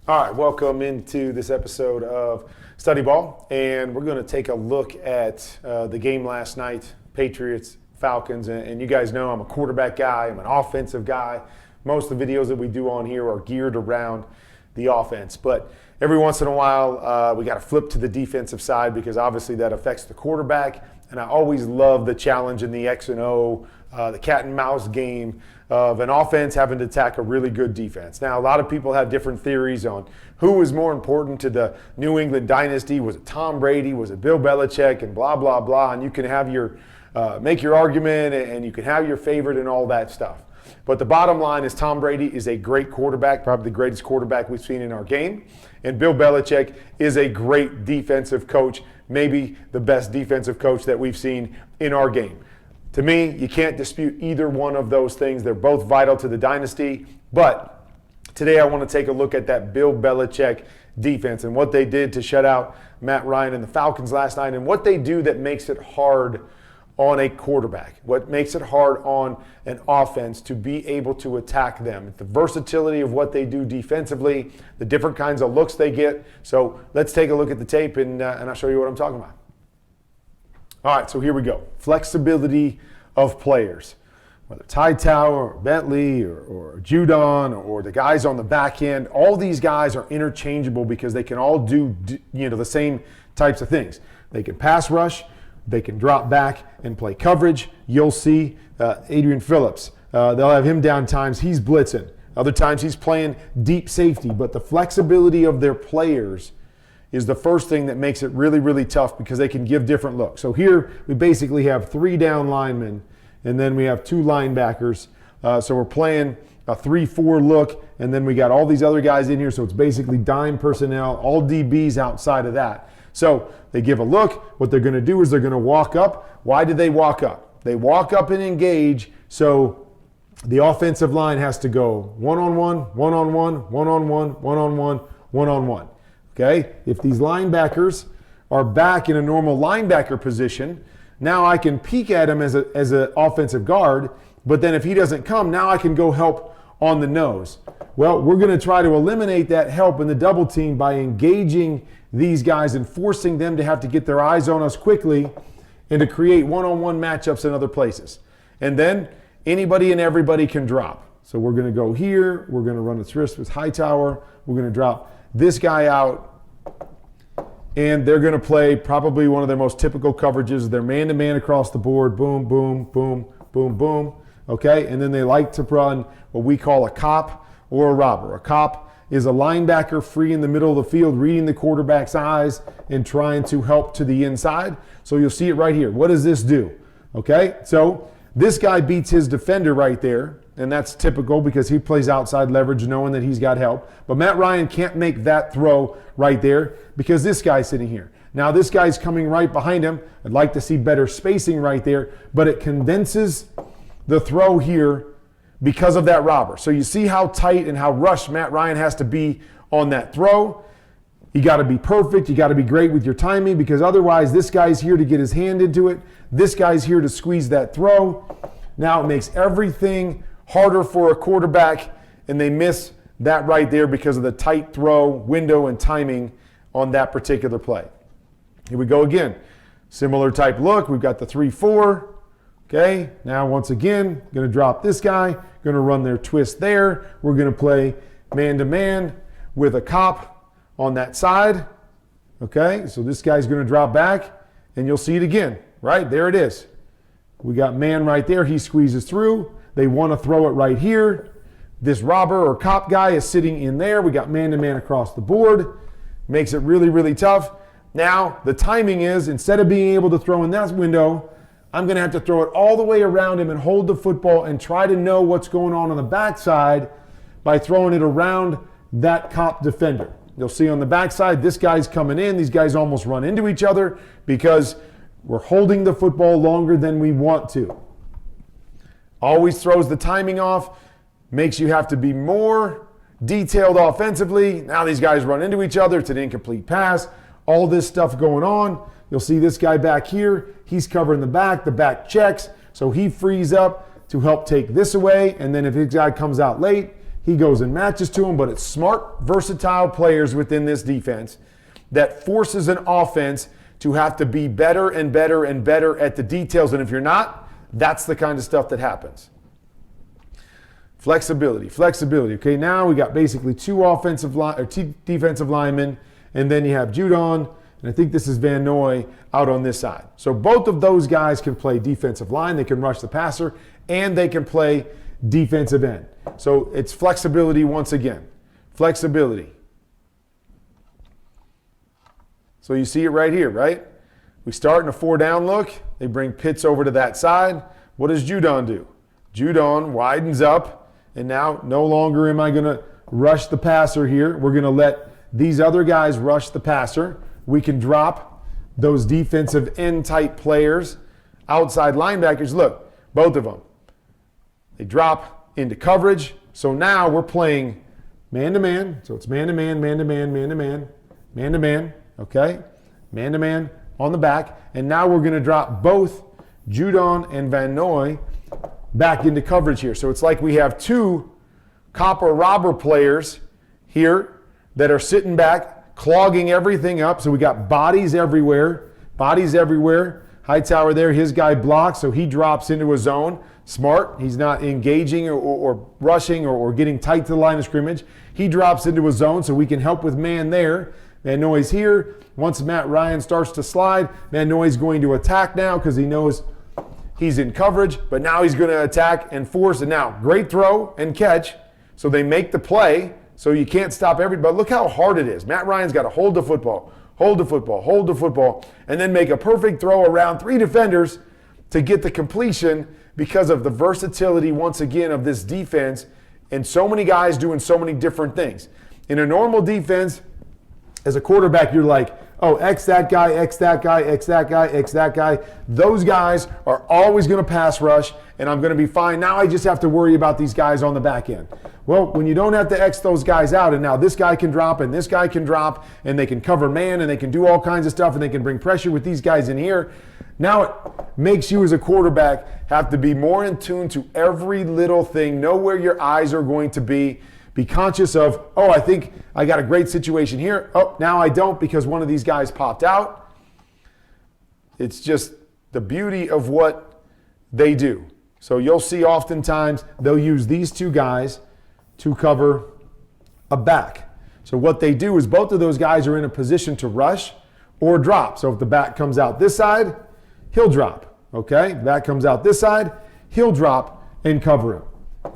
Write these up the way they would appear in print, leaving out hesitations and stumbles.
All right, welcome into this episode of Study Ball, and we're going to take a look at the game last night, Patriots, Falcons, and you guys know I'm a quarterback guy, I'm an offensive guy. Most of the videos that we do on here are geared around the offense, but every once in a while we got to flip to the defensive side because obviously that affects the quarterback, and I always love the challenge in the X and O, the cat and mouse game of an offense having to attack a really good defense. Now, a lot of people have different theories on who was more important to the New England dynasty. Was it Tom Brady? Was it Bill Belichick? And blah, blah, blah. And you can have your, make your argument and you can have your favorite and all that stuff. But the bottom line is Tom Brady is a great quarterback, probably the greatest quarterback we've seen in our game. And Bill Belichick is a great defensive coach, maybe the best defensive coach that we've seen in our game. To me, you can't dispute either one of those things. They're both vital to the dynasty. But today I want to take a look at that Bill Belichick defense and what they did to shut out Matt Ryan and the Falcons last night and what they do that makes it hard on a quarterback, what makes it hard on an offense to be able to attack them. The versatility of what they do defensively, the different kinds of looks they get. So let's take a look at the tape and I'll show you what I'm talking about. All right, so here we go. Flexibility of players. Whether it's Hightower or Bentley or Judon or the guys on the back end, all these guys are interchangeable because they can all do the same types of things. They can pass rush, they can drop back and play coverage. You'll see Adrian Phillips. They'll have him down times, he's blitzing. Other times he's playing deep safety. But the flexibility of their players is the first thing that makes it really, really tough because they can give different looks. So here we basically have 3 down linemen and then we have 2 linebackers. So we're playing a 3-4 look and then we got all these other guys in here. So it's basically dime personnel, all DBs outside of that. So they give a look. What they're going to do is they're going to walk up. Why did they walk up? They walk up and engage. So the offensive line has to go one-on-one, one-on-one, one-on-one, one-on-one, one-on-one. Okay, if these linebackers are back in a normal linebacker position, now I can peek at him as an offensive guard, but then if he doesn't come, now I can go help on the nose. Well, we're going to try to eliminate that help in the double team by engaging these guys and forcing them to have to get their eyes on us quickly and to create one-on-one matchups in other places. And then anybody and everybody can drop. So we're going to go here. We're going to run its wrist with Hightower. We're going to drop this guy out, and they're going to play probably one of their most typical coverages. They're man-to-man across the board, boom, boom, boom, boom, boom, okay? And then they like to run what we call a cop or a robber. A cop is a linebacker free in the middle of the field, reading the quarterback's eyes and trying to help to the inside. So you'll see it right here. What does this do? Okay, so this guy beats his defender right there. And that's typical because he plays outside leverage knowing that he's got help. But Matt Ryan can't make that throw right there because this guy's sitting here. Now this guy's coming right behind him. I'd like to see better spacing right there, but it condenses the throw here because of that robber. So you see how tight and how rushed Matt Ryan has to be on that throw. You got to be perfect. You got to be great with your timing because otherwise this guy's here to get his hand into it. This guy's here to squeeze that throw. Now it makes everything harder for a quarterback, and they miss that right there because of the tight throw window and timing on that particular play. Here we go again. Similar type look. We've got the 3-4. Okay, now once again, going to drop this guy, going to run their twist there. We're going to play man-to-man with a cop on that side. Okay, so this guy's going to drop back, and you'll see it again. Right, there it is. We got man right there. He squeezes through. They want to throw it right here. This robber or cop guy is sitting in there. We got man-to-man across the board. Makes it really, really tough. Now, the timing is, instead of being able to throw in that window, I'm going to have to throw it all the way around him and hold the football and try to know what's going on the backside by throwing it around that cop defender. You'll see on the backside, this guy's coming in. These guys almost run into each other because we're holding the football longer than we want to. Always throws the timing off, makes you have to be more detailed offensively. Now these guys run into each other. It's an incomplete pass. All this stuff going on. You'll see this guy back here. He's covering the back checks. So he frees up to help take this away. And then if his guy comes out late, He goes and matches to him, but it's smart, versatile players within this defense that forces an offense to have to be better and better and better at the details. And if you're not, that's the kind of stuff that happens. Flexibility. Okay, now we got basically two defensive linemen, and then you have Judon, and I think this is Van Noy out on this side. So both of those guys can play defensive line. They can rush the passer, and they can play defensive end. So it's flexibility once again. Flexibility. So you see it right here, right? We start in a 4-down look. They bring Pitts over to that side. What does Judon do? Judon widens up, and now no longer am I going to rush the passer here. We're going to let these other guys rush the passer. We can drop those defensive end type players, outside linebackers. Look, both of them. They drop into coverage. So now we're playing man-to-man. So it's man-to-man, man-to-man, man-to-man, man-to-man. Okay? Man-to-man on the back. And now we're going to drop both Judon and Van Noy back into coverage here. So it's like we have two copper robber players here that are sitting back, clogging everything up. So we got bodies everywhere. Bodies everywhere. Hightower there, his guy blocks, so he drops into a zone. Smart. He's not engaging or rushing or getting tight to the line of scrimmage. He drops into a zone so we can help with man there. Van Noy's here. Once Matt Ryan starts to slide, Van Noy's going to attack now because he knows he's in coverage, but now he's going to attack and force. And now, great throw and catch. So they make the play, so you can't stop everybody. But look how hard it is. Matt Ryan's got to hold the football, hold the football, hold the football, and then make a perfect throw around three defenders to get the completion because of the versatility, once again, of this defense and so many guys doing so many different things. In a normal defense, as a quarterback, you're like, oh, X that guy, X that guy, X that guy, X that guy. Those guys are always going to pass rush, and I'm going to be fine. Now I just have to worry about these guys on the back end. Well, when you don't have to X those guys out, and now this guy can drop, and this guy can drop, and they can cover man, and they can do all kinds of stuff, and they can bring pressure with these guys in here. Now it makes you as a quarterback have to be more in tune to every little thing, know where your eyes are going to be conscious of, oh, I think I got a great situation here. Oh, now I don't because one of these guys popped out. It's just the beauty of what they do. So you'll see oftentimes they'll use these two guys to cover a back. So what they do is both of those guys are in a position to rush or drop. So if the back comes out this side, he'll drop. Okay? Back comes out this side, he'll drop and cover him.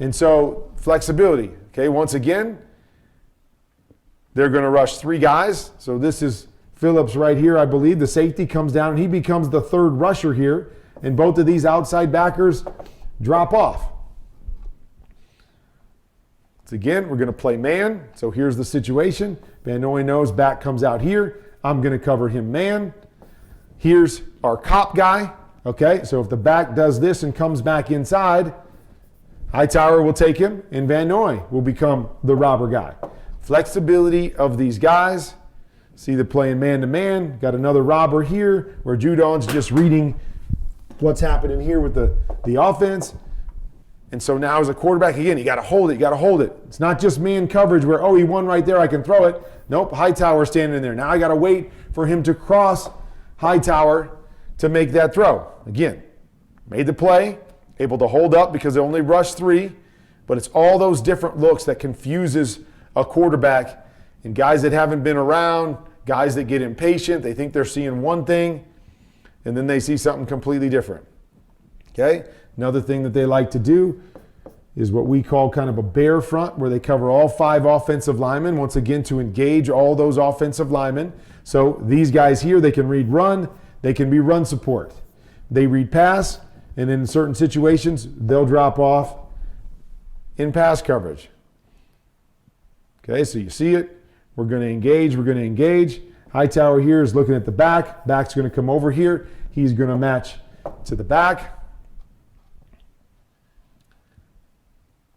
And so flexibility. Okay, once again, they're going to rush three guys. So this is Phillips right here, I believe. The safety comes down, and he becomes the third rusher here. And both of these outside backers drop off. So again, we're going to play man. So here's the situation. Van Noy knows back comes out here. I'm going to cover him man. Here's our cop guy. Okay, so if the back does this and comes back inside, Hightower will take him, and Van Noy will become the robber guy. Flexibility of these guys. See the playing man-to-man. Got another robber here where Judon's just reading what's happening here with the offense. And so now as a quarterback, again, you got to hold it. You got to hold it. It's not just man coverage where, oh, he won right there, I can throw it. Nope, Hightower standing there. Now I got to wait for him to cross Hightower to make that throw. Again, made the play. Able to hold up because they only rushed three, but it's all those different looks that confuses a quarterback and guys that haven't been around, guys that get impatient, they think they're seeing one thing, and then they see something completely different. Okay? Another thing that they like to do is what we call kind of a bear front, where they cover all five offensive linemen, once again to engage all those offensive linemen. So these guys here, they can read run, they can be run support. They read pass, and in certain situations, they'll drop off in pass coverage. Okay, so you see it. We're going to engage. We're going to engage. Hightower here is looking at the back. Back's going to come over here. He's going to match to the back.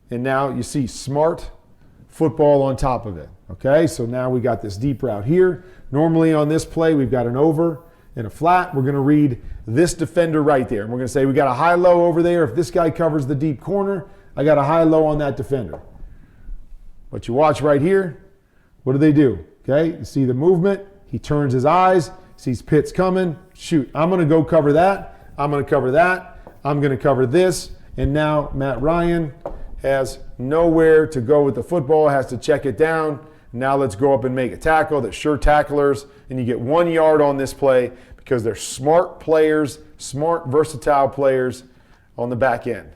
And now you see smart football on top of it. Okay, so now we got this deep route here. Normally on this play, we've got an over and a flat. We're going to read this defender right there. And we're going to say we got a high-low over there. If this guy covers the deep corner, I got a high-low on that defender. But you watch right here, what do? Okay, you see the movement. He turns his eyes, sees Pitts coming. Shoot, I'm going to go cover that. I'm going to cover that. I'm going to cover this. And now Matt Ryan has nowhere to go with the football, has to check it down. Now let's go up and make a tackle. They're sure tacklers, and you get 1 yard on this play because they're smart players, smart, versatile players on the back end.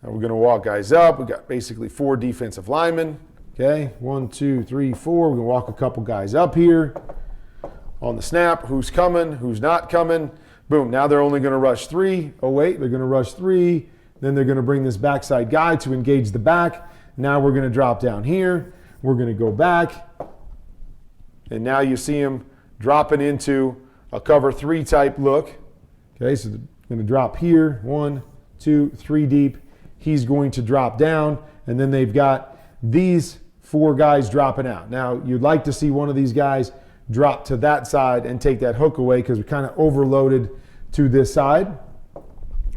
Now we're going to walk guys up. We've got basically 4 defensive linemen. Okay, 1, 2, 3, 4. We're going to walk a couple guys up here. On the snap, who's coming, who's not coming. Boom, now they're only going to rush 3. Oh, wait, they're going to rush 3. Then they're going to bring this backside guy to engage the back. Now we're going to drop down here. We're going to go back. And now you see him dropping into a cover 3 type look. Okay, so they're going to drop here. 1, 2, 3 deep. He's going to drop down. And then they've got these 4 guys dropping out. Now, you'd like to see one of these guys drop to that side and take that hook away because we're kind of overloaded to this side.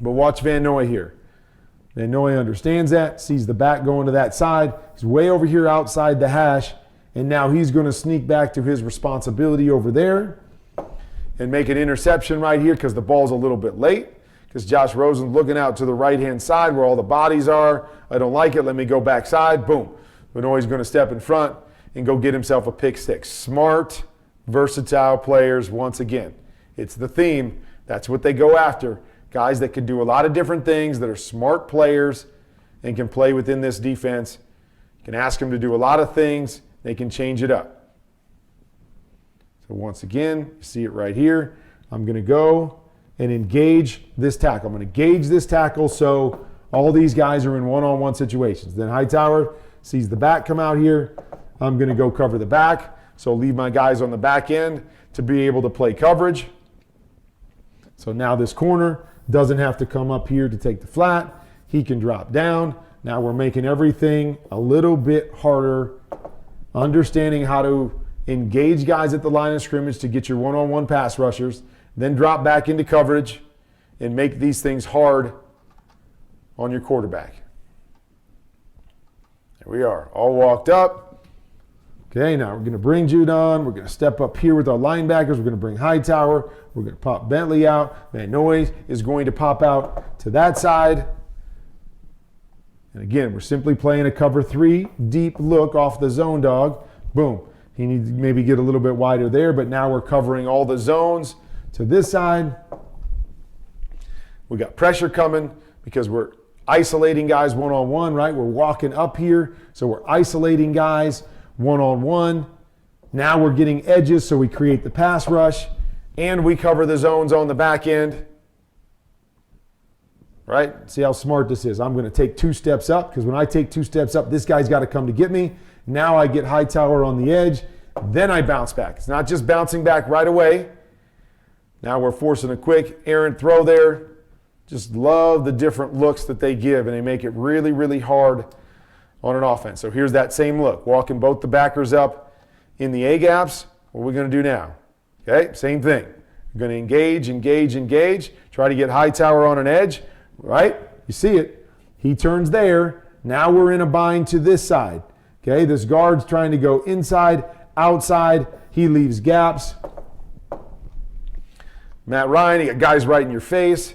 But watch Van Noy here. Van Noy understands that, sees the back going to that side. He's way over here outside the hash, and now he's going to sneak back to his responsibility over there and make an interception right here because the ball's a little bit late because Josh Rosen's looking out to the right-hand side where all the bodies are. I don't like it. Let me go backside. Boom. Van Noy's going to step in front and go get himself a pick six. Smart, versatile players once again. It's the theme. That's what they go after. Guys that can do a lot of different things, that are smart players and can play within this defense. You can ask them to do a lot of things. They can change it up. So once again, you see it right here. I'm going to go and engage this tackle. I'm going to gauge this tackle so all these guys are in one-on-one situations. Then Hightower sees the back come out here. I'm going to go cover the back. So leave my guys on the back end to be able to play coverage. So now this corner doesn't have to come up here to take the flat. He can drop down. Now we're making everything a little bit harder, understanding how to engage guys at the line of scrimmage to get your one-on-one pass rushers, then drop back into coverage and make these things hard on your quarterback. There we are, all walked up. Okay, now we're going to bring Judon. We're going to step up here with our linebackers. We're going to bring Hightower. We're going to pop Bentley out. Van Noy is going to pop out to that side. And again, we're simply playing a cover 3 deep look off the zone dog. Boom. He needs to maybe get a little bit wider there, but now we're covering all the zones to this side. We got pressure coming because we're isolating guys one-on-one, right? We're walking up here, so we're isolating guys one-on-one. Now we're getting edges, so we create the pass rush, and we cover the zones on the back end. Right? See how smart this is. I'm going to take 2 steps up, because when I take 2 steps up, this guy's got to come to get me. Now I get Hightower on the edge. Then I bounce back. It's not just bouncing back right away. Now we're forcing a quick errant throw there. Just love the different looks that they give, and they make it really, really hard on an offense. So here's that same look. Walking both the backers up in the A-gaps. What are we going to do now? Okay, same thing. We're going to engage, engage, engage. Try to get Hightower on an edge, right? You see it. He turns there. Now we're in a bind to this side. Okay, this guard's trying to go inside, outside. He leaves gaps. Matt Ryan, you got guys right in your face.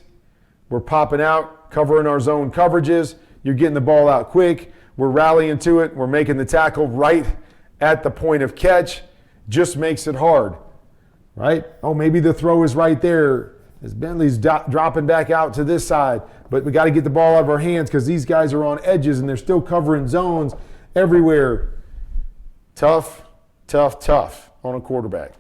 We're popping out, covering our zone coverages. You're getting the ball out quick. We're rallying to it. We're making the tackle right at the point of catch. Just makes it hard, right? Oh, maybe the throw is right there as Bentley's dropping back out to this side. But we got to get the ball out of our hands because these guys are on edges and they're still covering zones everywhere. Tough, tough, tough on a quarterback.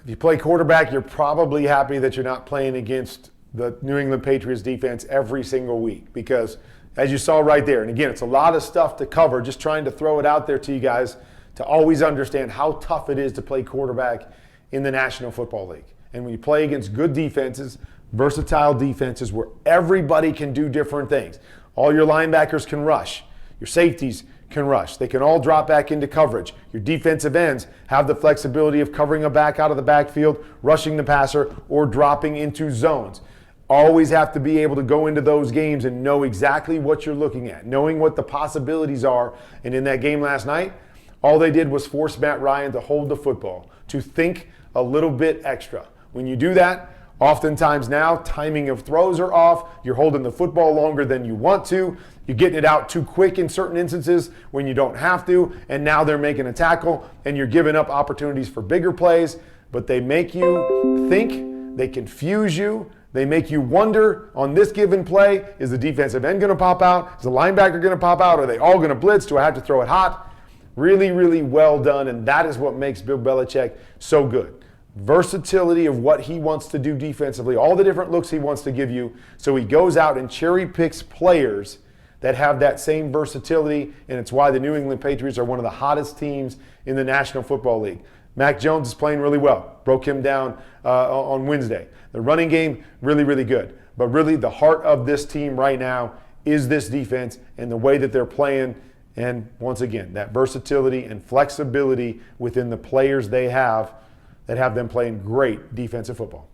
If you play quarterback, you're probably happy that you're not playing against the New England Patriots defense every single week because, as you saw right there, and again, it's a lot of stuff to cover, just trying to throw it out there to you guys to always understand how tough it is to play quarterback in the National Football League. And when you play against good defenses, versatile defenses where everybody can do different things. All your linebackers can rush. Your safeties can rush. They can all drop back into coverage. Your defensive ends have the flexibility of covering a back out of the backfield, rushing the passer, or dropping into zones. always have to be able to go into those games and know exactly what you're looking at, knowing what the possibilities are. And in that game last night, all they did was force Matt Ryan to hold the football, to think a little bit extra. When you do that, oftentimes now, timing of throws are off. You're holding the football longer than you want to. You're getting it out too quick in certain instances when you don't have to. And now they're making a tackle, and you're giving up opportunities for bigger plays. But they make you think, they confuse you, they make you wonder on this given play, is the defensive end going to pop out? Is the linebacker going to pop out? Are they all going to blitz? Do I have to throw it hot? Really, really well done, and that is what makes Bill Belichick so good. Versatility of what he wants to do defensively, all the different looks he wants to give you, so he goes out and cherry picks players that have that same versatility, and it's why the New England Patriots are one of the hottest teams in the National Football League. Mac Jones is playing really well. Broke him down on Wednesday. The running game, really, really good. But really the heart of this team right now is this defense and the way that they're playing. And once again, that versatility and flexibility within the players they have that have them playing great defensive football.